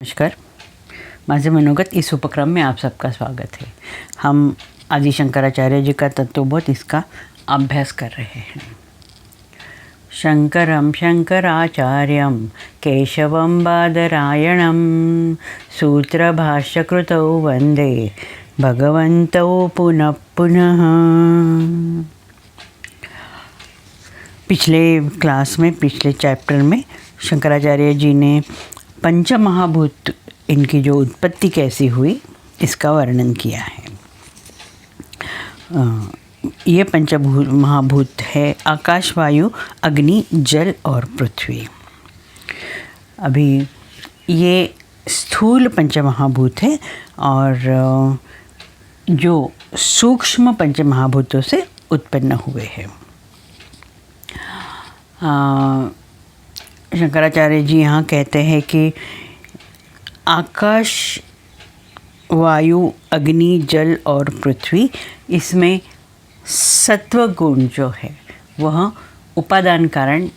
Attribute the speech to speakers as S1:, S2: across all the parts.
S1: नमस्कार, माझे मनोगत इस उपक्रम में आप सबका स्वागत है। हम आदि शंकराचार्य जी का तत्वबोध इसका अभ्यास कर रहे हैं। शंकरं शंकराचार्यं केशवं बादरायणं सूत्रभाष्यकृतौ वंदे भगवन्तौ पुनः पुनः। पिछले क्लास में, पिछले चैप्टर में शंकराचार्य जी ने पंचमहाभूत, इनकी जो उत्पत्ति कैसी हुई इसका वर्णन किया है। ये पंचभूत महाभूत है आकाश, वायु, अग्नि, जल और पृथ्वी। अभी ये स्थूल पंचमहाभूत है और जो सूक्ष्म पंचमहाभूतों से उत्पन्न हुए हैं। शंकराचार्य जी यहाँ कहते हैं कि आकाश, वायु, अग्नि, जल और पृथ्वी, इसमें सत्व गुण जो है वह उपादान कारण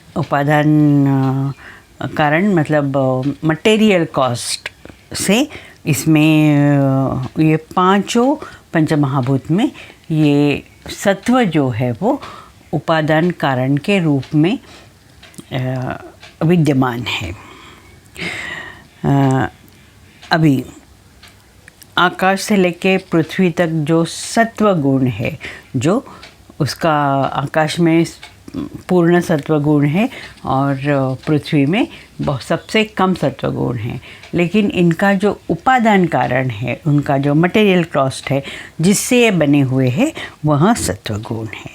S1: मतलब मटेरियल कॉस्ट से इसमें ये पांचों पंचमहाभूत में ये सत्व जो है वो उपादान कारण के रूप में विद्यमान है। अभी आकाश से लेके पृथ्वी तक जो सत्व गुण है, जो उसका आकाश में पूर्ण सत्व गुण है और पृथ्वी में सबसे कम सत्व गुण है, लेकिन इनका जो उपादान कारण है, उनका जो मटेरियल कॉस्ट है जिससे ये बने हुए हैं, वह सत्व गुण है।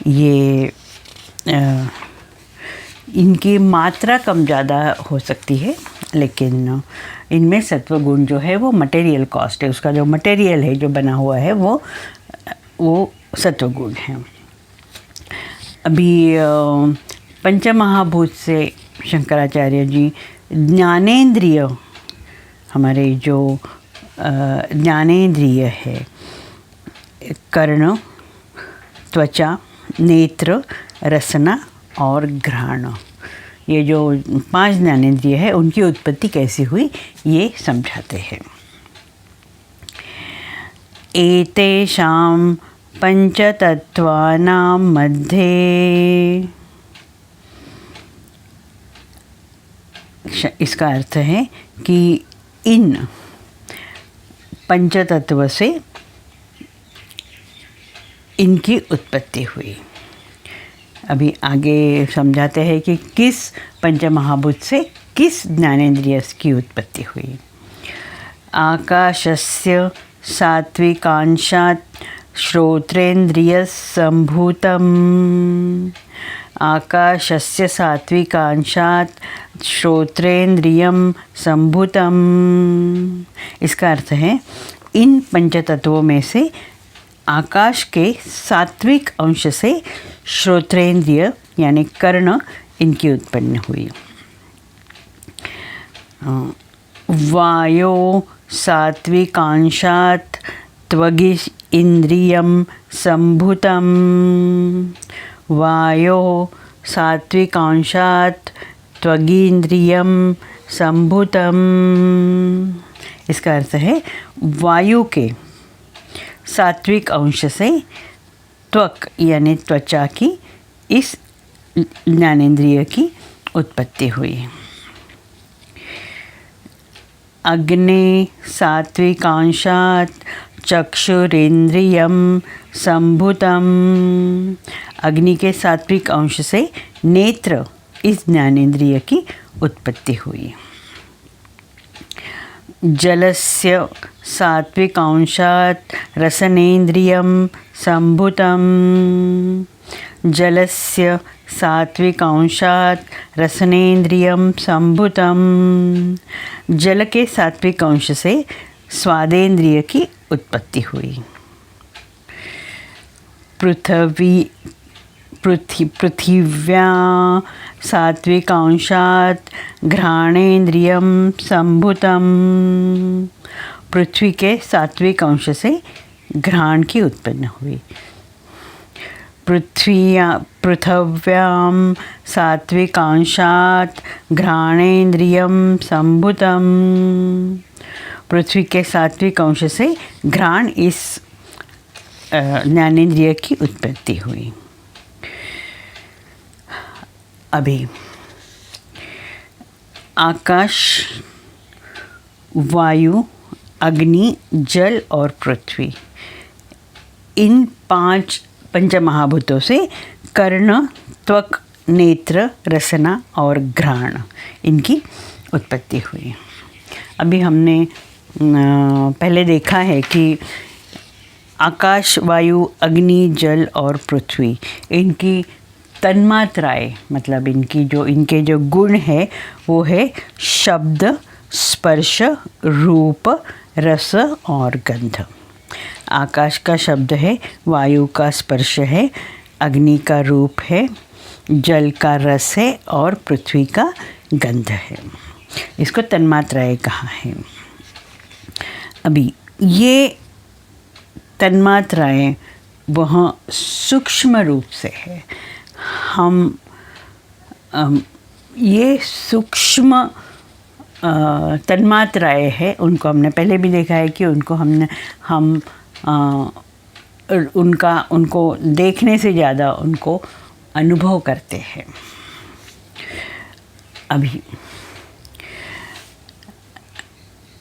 S1: ये इनकी मात्रा कम ज़्यादा हो सकती है, लेकिन इनमें सत्व गुण जो है वो मटेरियल कॉस्ट है, उसका जो मटेरियल है जो बना हुआ है वो सत्व गुण है। अभी पंचमहाभूत से शंकराचार्य जी ज्ञानेंद्रिय, हमारे जो ज्ञानेंद्रिय है, कर्ण, त्वचा, नेत्र, रसना और घ्राण, ये जो 5 ज्ञानेंद्रिय है उनकी उत्पत्ति कैसी हुई ये समझाते हैं। एतेषां पंचतत्वानां मध्ये, इसका अर्थ है कि इन पंचतत्व से इनकी उत्पत्ति हुई। अभी आगे समझाते हैं कि किस पंचमहाभूत से किस ज्ञानेंद्रिय की उत्पत्ति हुई। आकाशस्य सात्विकांशात् श्रोत्रेन्द्रिय संभूतम्, आकाशस्य सात्विकांशात् श्रोत्रेन्द्रियं संभूतम्। इसका अर्थ है इन पंचतत्वों में से आकाश के सात्विक अंश से श्रोत्रेंद्रिय यानी कर्ण, इनकी उत्पन्न हुई। वायो सात्विकांशात् त्वगि इंद्रियं संभूतम्, वायो सात्विकांशात् त्वगीन्द्रियं संभूतम्। इसका अर्थ है वायु के सात्विक अंश से त्वक यानी त्वचा की इस ज्ञानेंद्रिय की उत्पत्ति हुई। अग्नि सात्विकांशात् चक्षुरेन्द्रियं संभूतम्, अग्नि के सात्विक अंश से नेत्र, इस ज्ञानेंद्रिय की उत्पत्ति हुई। जलस्य सात्विकांशात् रसनेन्द्रियं संभूतम्, जलस्य सात्विकांशात् रसनेन्द्रियं संभूतम्, जल के सात्विक अंश से स्वादेंद्रिय की उत्पत्ति हुई। पृथिव्या सात्विकांशात् घ्राणेन्द्रियं संभूतम्, पृथ्वी के सात्विक अंश से घ्राण की उत्पन्न हुई। पृथिव्यां सात्विकांशात् घ्राणेन्द्रियं संभूतम्। पृथ्वी के सात्विक अंश से घ्राण इस ज्ञानेन्द्रिय की उत्पत्ति हुई। अभी आकाश, वायु, अग्नि, जल और पृथ्वी, इन 5 पंचमहाभूतों से कर्ण, त्वक, नेत्र, रसना और घ्राण, इनकी उत्पत्ति हुई। अभी हमने पहले देखा है कि आकाश, वायु, अग्नि, जल और पृथ्वी, इनकी तन्मात्राएं, मतलब इनके जो गुण है वो है शब्द, स्पर्श, रूप, रस और गंध। आकाश का शब्द है, वायु का स्पर्श है, अग्नि का रूप है, जल का रस है और पृथ्वी का गंध है। इसको तन्मात्राएं कहा है। अभी ये तन्मात्राएं वह सूक्ष्म रूप से है। हम ये सूक्ष्म तन्मात्राएं हैं, उनको हमने पहले भी देखा है कि उनको देखने से ज़्यादा उनको अनुभव करते हैं। अभी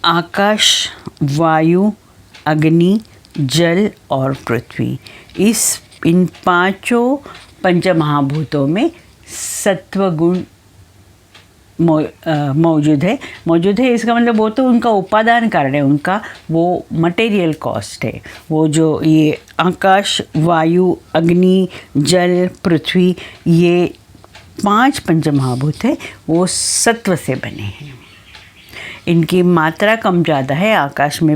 S1: आकाश, वायु, अग्नि, जल और पृथ्वी, इन 5 पंचमहाभूतों में सत्व गुण मौजूद है। इसका मतलब वो तो उनका उपादान कारण है, उनका वो मटेरियल कॉस्ट है। वो जो ये आकाश, वायु, अग्नि, जल, पृथ्वी, ये 5 पंचमहाभूत है, वो सत्व से बने हैं। इनकी मात्रा कम ज़्यादा है। आकाश में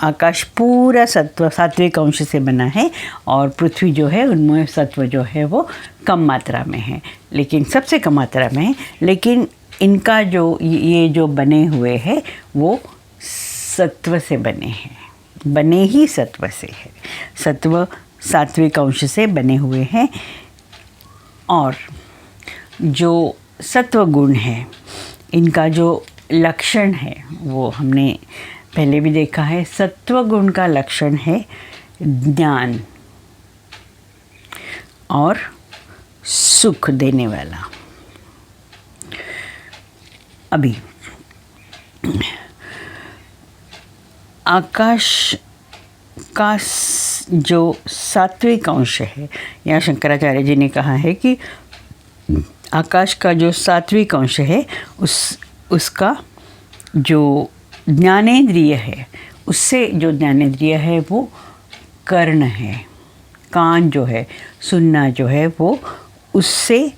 S1: आकाश पूरा सत्व, सात्विक अंश से बना है, और पृथ्वी जो है उनमें सत्व जो है वो कम मात्रा में है, लेकिन सबसे कम मात्रा में है। लेकिन इनका ये जो बने हुए हैं वो सत्व से बने हैं, बने ही सत्व से है। सत्व सात्विक अंश से बने हुए हैं। और जो सत्व गुण है, इनका जो लक्षण है वो हमने पहले भी देखा है। सत्व गुण का लक्षण है ज्ञान और सुख देने वाला। अभी आकाश का जो सात्विक अंश है, यहाँ शंकराचार्य जी ने कहा है कि आकाश का जो सात्विक अंश है उसका जो ज्ञानेंद्रिय है, उससे जो ज्ञानेंद्रिय है वो कर्ण है। कान जो है, सुनना जो है, वो उससे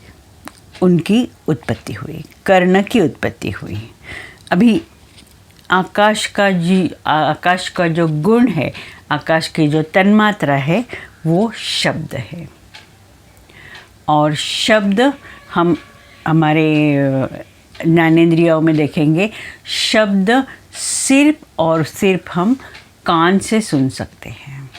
S1: उनकी उत्पत्ति हुई, कर्ण की उत्पत्ति हुई। अभी आकाश का जो गुण है, आकाश की जो तन्मात्रा है वो शब्द है। और शब्द हम हमारे ज्ञानेंद्रियों में देखेंगे, शब्द सिर्फ और सिर्फ हम कान से सुन सकते हैं।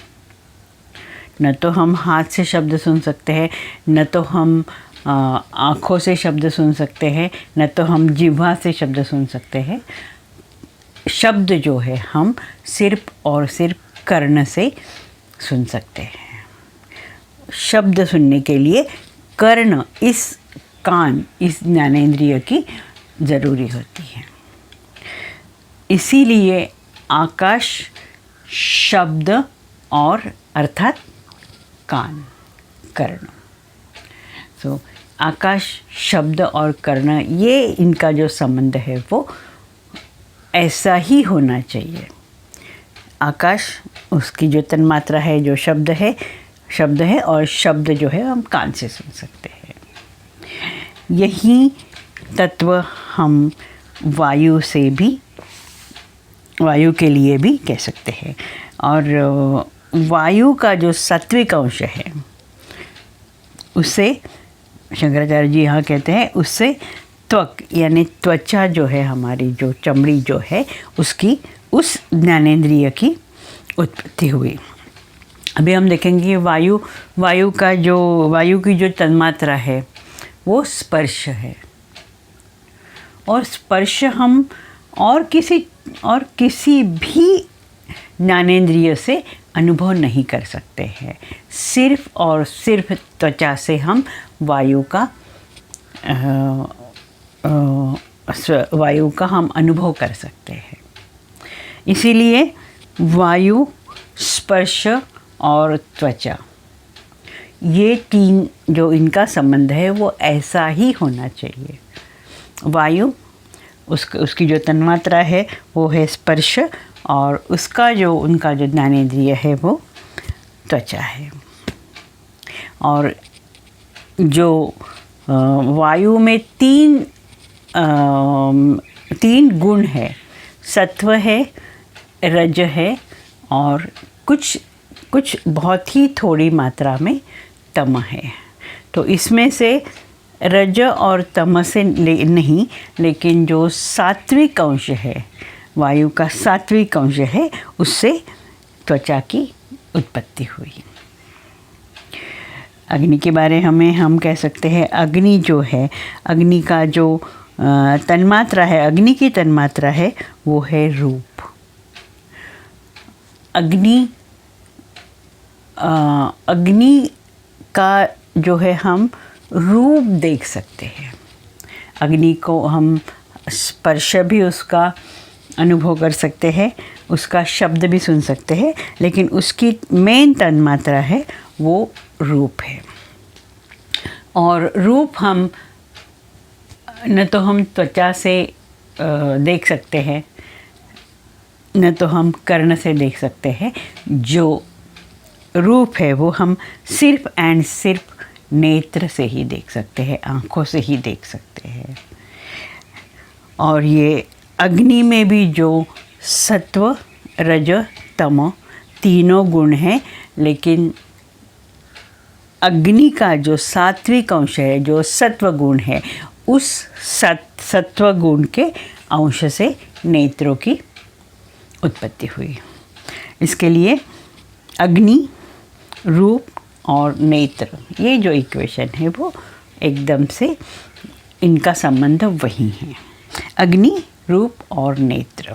S1: न तो हम हाथ से शब्द सुन सकते हैं, न तो हम आँखों से शब्द सुन सकते हैं, न तो हम जिह्वा से शब्द सुन सकते हैं। शब्द जो है हम सिर्फ और सिर्फ कर्ण से सुन सकते हैं। शब्द सुनने के लिए कर्ण, इस ज्ञानेंद्रिय की ज़रूरी होती है। इसीलिए आकाश शब्द और अर्थात कान, कर्ण। आकाश शब्द और कर्ण, ये इनका जो संबंध है वो ऐसा ही होना चाहिए। आकाश, उसकी जो तन्मात्रा है जो शब्द है और शब्द जो है हम कान से सुन सकते हैं। यही तत्व हम वायु के लिए भी कह सकते हैं। और वायु का जो सात्विक अंश है उससे शंकराचार्य जी यहाँ कहते हैं, उससे त्वक यानी त्वचा जो है, हमारी जो चमड़ी जो है, उसकी उस ज्ञानेंद्रिय की उत्पत्ति हुई। अभी हम देखेंगे वायु की जो तन्मात्रा है वो स्पर्श है, और स्पर्श हम और किसी भी ज्ञानेंद्रिय से अनुभव नहीं कर सकते हैं। सिर्फ और सिर्फ त्वचा से हम वायु का हम अनुभव कर सकते हैं। इसीलिए वायु, स्पर्श और त्वचा, ये तीन जो इनका संबंध है वो ऐसा ही होना चाहिए। वायु, उसकी जो तन्मात्रा है वो है स्पर्श, और उनका जो ज्ञानेंद्रिय है वो त्वचा है। और जो वायु में तीन गुण है, सत्व है, रज है, और कुछ बहुत ही थोड़ी मात्रा में तम है। तो इसमें से रज और तम से नहीं, लेकिन जो सात्विक अंश है, वायु का सात्विक अंश है, उससे त्वचा की उत्पत्ति हुई। अग्नि के बारे में हम कह सकते हैं, अग्नि जो है, अग्नि का जो तन्मात्रा है, अग्नि की तन्मात्रा है वो है रूप। अग्नि का जो है हम रूप देख सकते हैं। अग्नि को हम स्पर्श भी उसका अनुभव कर सकते हैं, उसका शब्द भी सुन सकते हैं, लेकिन उसकी मेन तन्मात्रा है वो रूप है। और रूप हम न तो हम त्वचा से देख सकते हैं, न तो हम कर्ण से देख सकते हैं। जो रूप है वो हम सिर्फ नेत्र से ही देख सकते हैं, आँखों से ही देख सकते हैं। और ये अग्नि में भी जो सत्व, रज, तम तीनों गुण हैं, लेकिन अग्नि का जो सात्विक अंश है, जो सत्व गुण है, उस सत्व गुण के अंश से नेत्रों की उत्पत्ति हुई। इसके लिए अग्नि, रूप और नेत्र, ये जो इक्वेशन है वो एकदम से इनका संबंध वही है, अग्नि, रूप और नेत्र।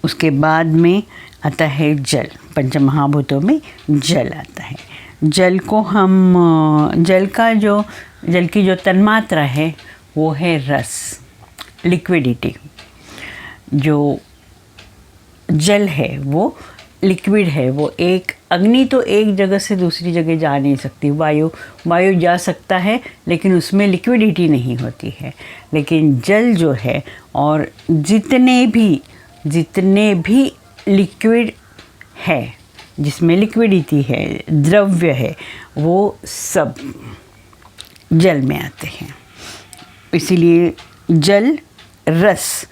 S1: उसके बाद में आता है जल। पंचमहाभूतों में जल आता है। जल की जो तन्मात्रा है वो है रस, लिक्विडिटी। जो जल है वो लिक्विड है, वो अग्नि तो एक जगह से दूसरी जगह जा नहीं सकती। वायु जा सकता है, लेकिन उसमें लिक्विडिटी नहीं होती है। लेकिन जल जो है, और जितने भी लिक्विड है, जिसमें लिक्विडिटी है, द्रव्य है, वो सब जल में आते हैं। इसीलिए जल रस,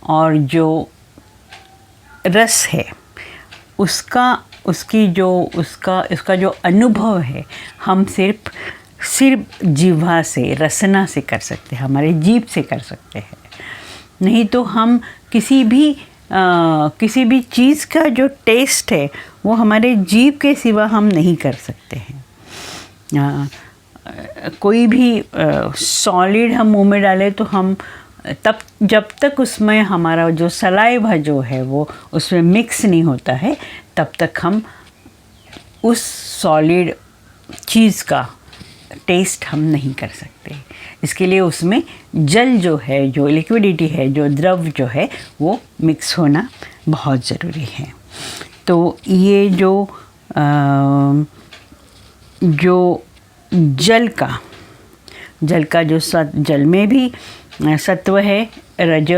S1: और जो रस है उसका जो अनुभव है, हम सिर्फ जीवा से, रसना से कर सकते हैं, हमारे जीभ से कर सकते हैं। नहीं तो हम किसी भी चीज़ का जो टेस्ट है वो हमारे जीभ के सिवा हम नहीं कर सकते हैं। कोई भी सॉलिड हम मुंह में डालें तो हम जब तक उसमें हमारा जो सलाइवा जो है वो उसमें मिक्स नहीं होता है, तब तक हम उस सॉलिड चीज़ का टेस्ट हम नहीं कर सकते। इसके लिए उसमें जल जो है, जो लिक्विडिटी है, जो द्रव जो है, वो मिक्स होना बहुत ज़रूरी है। तो ये जो जल का जो जल में भी सत्व है, रज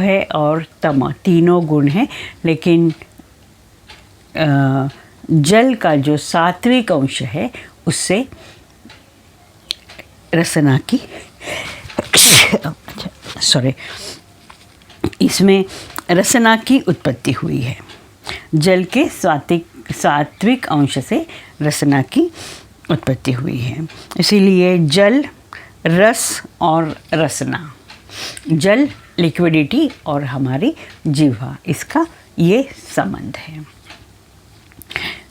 S1: है और तम, तीनों गुण हैं। लेकिन जल का जो सात्विक अंश है उससे रसना की इसमें रसना की उत्पत्ति हुई है। जल के सात्विक अंश से रसना की उत्पत्ति हुई है। इसीलिए जल, रस और रसना, जल, लिक्विडिटी और हमारी जीवा, इसका ये संबंध है।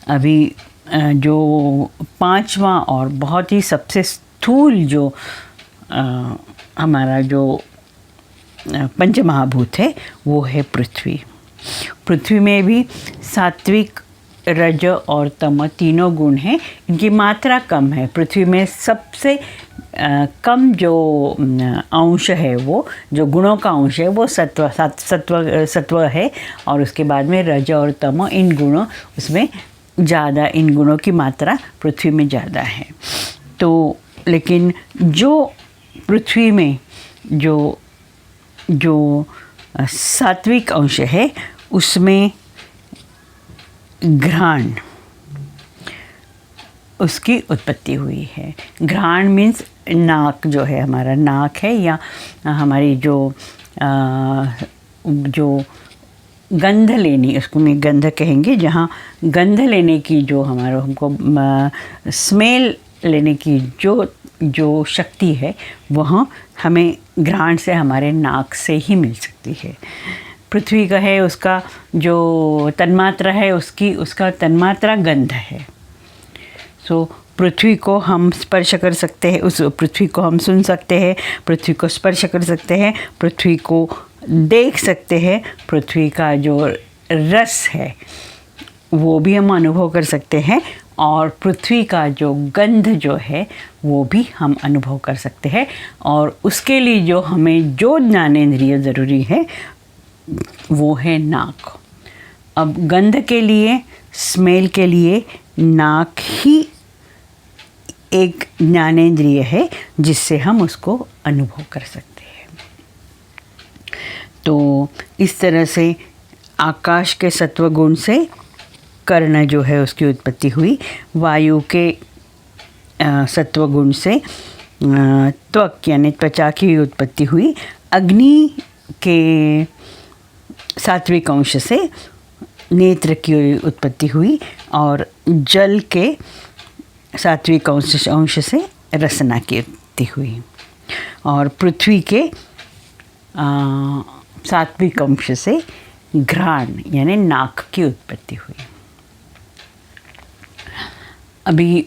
S1: अभी जो पांचवा और बहुत ही सबसे स्थूल जो हमारा जो पंचमहाभूत है वो है पृथ्वी। पृथ्वी में भी सात्विक, रज और तम तीनों गुण हैं। इनकी मात्रा कम है। पृथ्वी में सबसे कम जो अंश है, वो जो गुणों का अंश है वो सत्व है, और उसके बाद में रज और तम, इन गुणों उसमें ज़्यादा, इन गुणों की मात्रा पृथ्वी में ज़्यादा है। तो लेकिन जो पृथ्वी में जो सात्विक अंश है उसमें घ्राण, उसकी उत्पत्ति हुई है। घ्राण मीन्स नाक, जो है हमारा नाक है, या हमारी जो गंध लेनी, उसको में गंध कहेंगे, जहाँ गंध लेने की जो हमारा हमको स्मेल लेने की जो शक्ति है, वह हमें घ्राण से, हमारे नाक से ही मिल सकती है। पृथ्वी का है, उसका जो तन्मात्रा है, उसका तन्मात्रा गंध है। सो पृथ्वी को हम स्पर्श कर सकते हैं, उस पृथ्वी को हम सुन सकते हैं, पृथ्वी को स्पर्श कर सकते हैं, पृथ्वी को देख सकते हैं, पृथ्वी का जो रस है वो भी हम अनुभव कर सकते हैं, और पृथ्वी का जो गंध जो है वो भी हम अनुभव कर सकते हैं। और उसके लिए जो हमें जो ज्ञानेंद्रिय ज़रूरी है वो है नाक। अब गंध के लिए, स्मेल के लिए नाक ही एक ज्ञानेंद्रिय है जिससे हम उसको अनुभव कर सकते हैं। तो इस तरह से आकाश के सत्वगुण से कर्ण जो है उसकी उत्पत्ति हुई, वायु के सत्वगुण से त्वक यानी त्वचा की उत्पत्ति हुई, अग्नि के सात्विक अंश से नेत्र की उत्पत्ति हुई, और जल के सात्विक अंश से रसना की उत्पत्ति हुई, और पृथ्वी के सात्विक अंश से घ्राण यानी नाक की उत्पत्ति हुई। अभी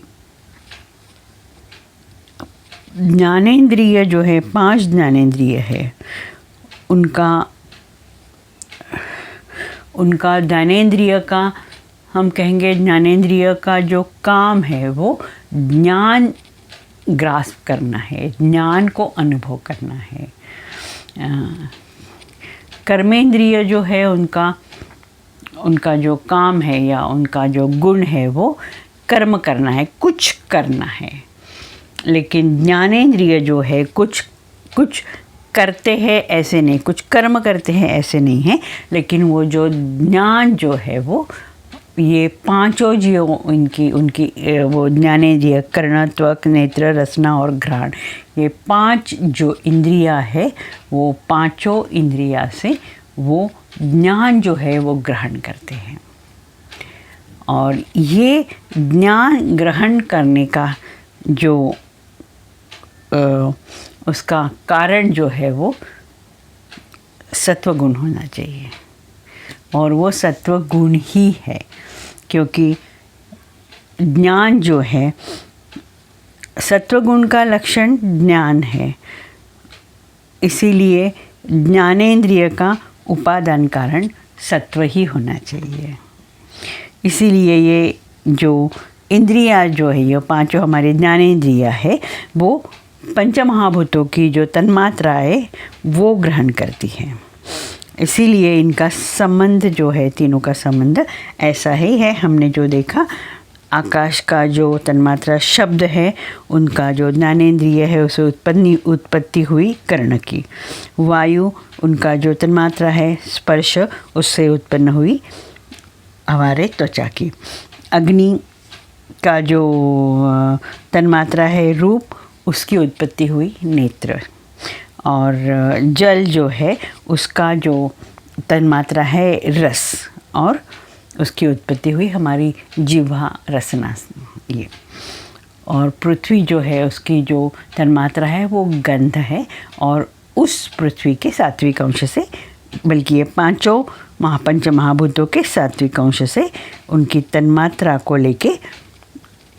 S1: ज्ञानेंद्रिय जो है, 5 ज्ञानेंद्रिय है, उनका ज्ञानेंद्रिय का हम कहेंगे, ज्ञानेंद्रिय का जो काम है वो ज्ञान ग्रास्प करना है, ज्ञान को अनुभव करना है। कर्मेंद्रिय जो है उनका जो काम है या उनका जो गुण है वो कर्म करना है, कुछ करना है। लेकिन ज्ञानेंद्रिय जो है कुछ करते हैं ऐसे नहीं, कुछ कर्म करते हैं ऐसे नहीं है, लेकिन वो जो ज्ञान जो है वो ये पांचों जीवों उनकी वो ज्ञानेंद्रिय कर्ण, त्वक, नेत्र, रसना और घ्राण, ये 5 जो इंद्रियां है वो पांचों इंद्रियां से वो ज्ञान जो है वो ग्रहण करते हैं। और ये ज्ञान ग्रहण करने का जो उसका कारण जो है वो सत्वगुण होना चाहिए, और वो सत्वगुण ही है, क्योंकि ज्ञान जो है, सत्वगुण का लक्षण ज्ञान है, इसीलिए ज्ञानेंद्रिय का उपादान कारण सत्व ही होना चाहिए। इसीलिए ये जो इंद्रियां जो है, ये पांचों हमारे ज्ञानेंद्रिया है, वो पंचमहाभूतों की जो तन्मात्रा है वो ग्रहण करती है। इसीलिए इनका संबंध जो है, तीनों का संबंध ऐसा ही है। हमने जो देखा, आकाश का जो तन्मात्रा शब्द है, उनका जो ज्ञानेंद्रिय है उसे उत्पत्ति हुई कर्ण की। वायु, उनका जो तन्मात्रा है स्पर्श, उससे उत्पन्न हुई हमारे त्वचा की। अग्नि का जो तन्मात्रा है रूप, उसकी उत्पत्ति हुई नेत्र। और जल जो है उसका जो तन्मात्रा है रस, और उसकी उत्पत्ति हुई हमारी जिह्वा रसना ये। और पृथ्वी जो है उसकी जो तन्मात्रा है वो गंध है, और उस पृथ्वी के सात्विक अंश से, बल्कि ये पांचों पंच महाभूतों के सात्विक अंश से उनकी तन्मात्रा को लेके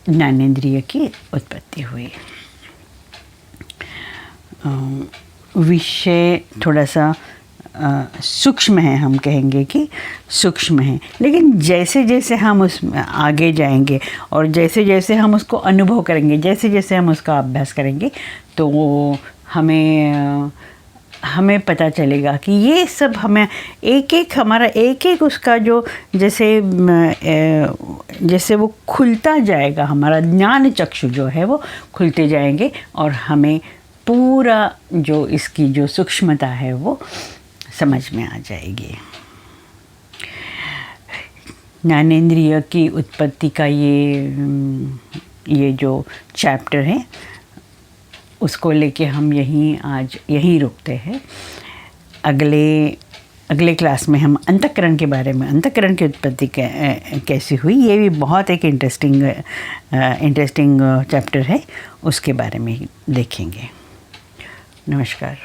S1: ज्ञानेंद्रिय की उत्पत्ति हुई। विषय थोड़ा सा सूक्ष्म है, हम कहेंगे कि सूक्ष्म है, लेकिन जैसे जैसे हम उसमें आगे जाएंगे और जैसे जैसे हम उसको अनुभव करेंगे, जैसे जैसे हम उसका अभ्यास करेंगे, तो हमें पता चलेगा कि ये सब हमें हमारा एक एक उसका जो जैसे वो खुलता जाएगा, हमारा ज्ञान चक्षु जो है वो खुलते जाएंगे और हमें पूरा जो इसकी जो सूक्ष्मता है वो समझ में आ जाएगी। ज्ञानेंद्रिय की उत्पत्ति का ये जो चैप्टर है उसको लेके हम यहीं रुकते हैं। अगले क्लास में हम अंतःकरण के बारे में, अंतःकरण की उत्पत्ति कैसी हुई, ये भी बहुत एक इंटरेस्टिंग चैप्टर है, उसके बारे में देखेंगे। नमस्कार।